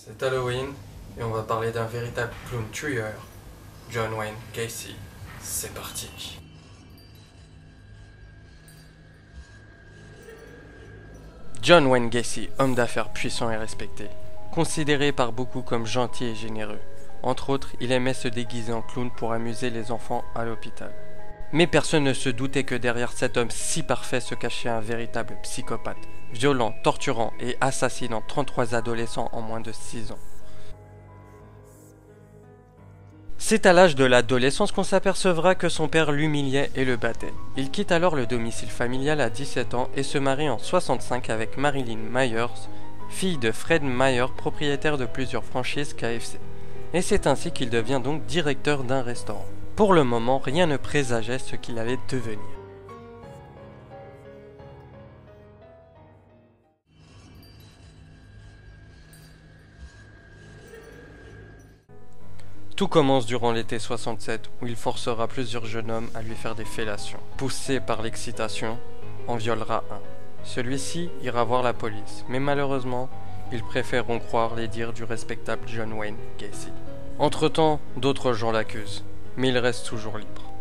C'est Halloween et on va parler d'un véritable clown tueur, John Wayne Gacy. C'est parti. John Wayne Gacy, homme d'affaires puissant et respecté, considéré par beaucoup comme gentil et généreux. Entre autres, il aimait se déguiser en clown pour amuser les enfants à l'hôpital. Mais personne ne se doutait que derrière cet homme si parfait se cachait un véritable psychopathe, violent, torturant et assassinant 33 adolescents en moins de 6 ans. C'est à l'âge de l'adolescence qu'on s'apercevra que son père l'humiliait et le battait. Il quitte alors le domicile familial à 17 ans et se marie en 65 avec Marilyn Myers, fille de Fred Myers, propriétaire de plusieurs franchises KFC. Et c'est ainsi qu'il devient donc directeur d'un restaurant. Pour le moment, rien ne présageait ce qu'il allait devenir. Tout commence durant l'été 67 où il forcera plusieurs jeunes hommes à lui faire des fellations. Poussé par l'excitation, en violera un. Celui-ci ira voir la police, mais malheureusement, ils préféreront croire les dires du respectable John Wayne Gacy. Entre-temps, d'autres gens l'accusent, mais il reste toujours libre.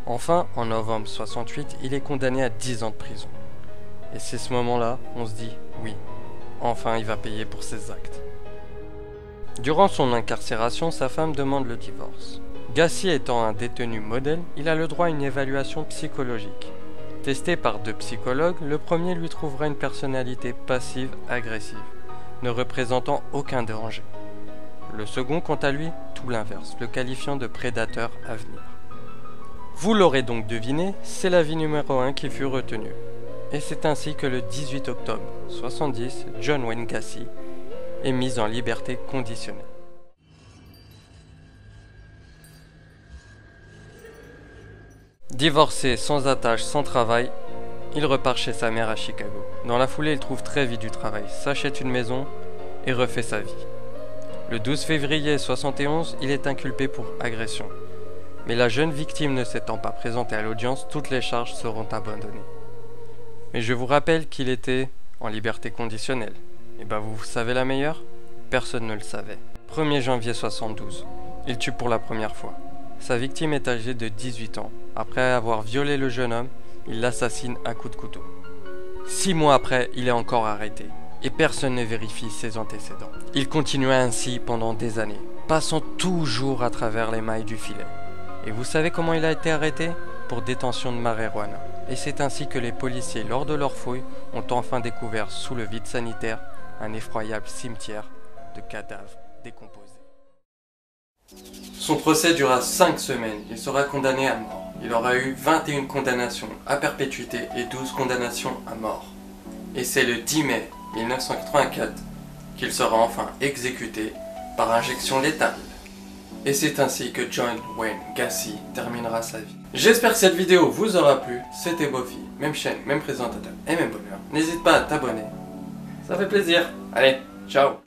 Enfin, en novembre 68, il est condamné à 10 ans de prison. Et c'est ce moment-là, on se dit, oui, enfin il va payer pour ses actes. Durant son incarcération, sa femme demande le divorce. Gacy étant un détenu modèle, il a le droit à une évaluation psychologique. Testé par 2 psychologues, le premier lui trouvera une personnalité passive-agressive, ne représentant aucun danger. Le second, quant à lui, tout l'inverse, le qualifiant de prédateur à venir. Vous l'aurez donc deviné, c'est l'avis numéro 1 qui fut retenu. Et c'est ainsi que le 18 octobre 70, John Wayne Gacy est mis en liberté conditionnelle. Divorcé, sans attache, sans travail, il repart chez sa mère à Chicago. Dans la foulée, il trouve très vite du travail, s'achète une maison et refait sa vie. Le 12 février 71, il est inculpé pour agression. Mais la jeune victime ne s'étant pas présentée à l'audience, toutes les charges seront abandonnées. Mais je vous rappelle qu'il était en liberté conditionnelle. Et ben vous savez la meilleure? Personne ne le savait. 1er janvier 72, il tue pour la première fois. Sa victime est âgée de 18 ans. Après avoir violé le jeune homme, il l'assassine à coups de couteau. 6 mois après, il est encore arrêté. Et personne ne vérifie ses antécédents. Il continua ainsi pendant des années, passant toujours à travers les mailles du filet. Et vous savez comment il a été arrêté? Pour détention de marijuana. Et c'est ainsi que les policiers, lors de leur fouille, ont enfin découvert sous le vide sanitaire un effroyable cimetière de cadavres décomposés. Son procès dura 5 semaines. Il sera condamné à mort. Il aura eu 21 condamnations à perpétuité et 12 condamnations à mort. Et c'est le 10 mai 1984 qu'il sera enfin exécuté par injection létale. Et c'est ainsi que John Wayne Gacy terminera sa vie. J'espère que cette vidéo vous aura plu. C'était Bofi, même chaîne, même présentateur et même bonheur. N'hésite pas à t'abonner. Ça fait plaisir. Allez, ciao.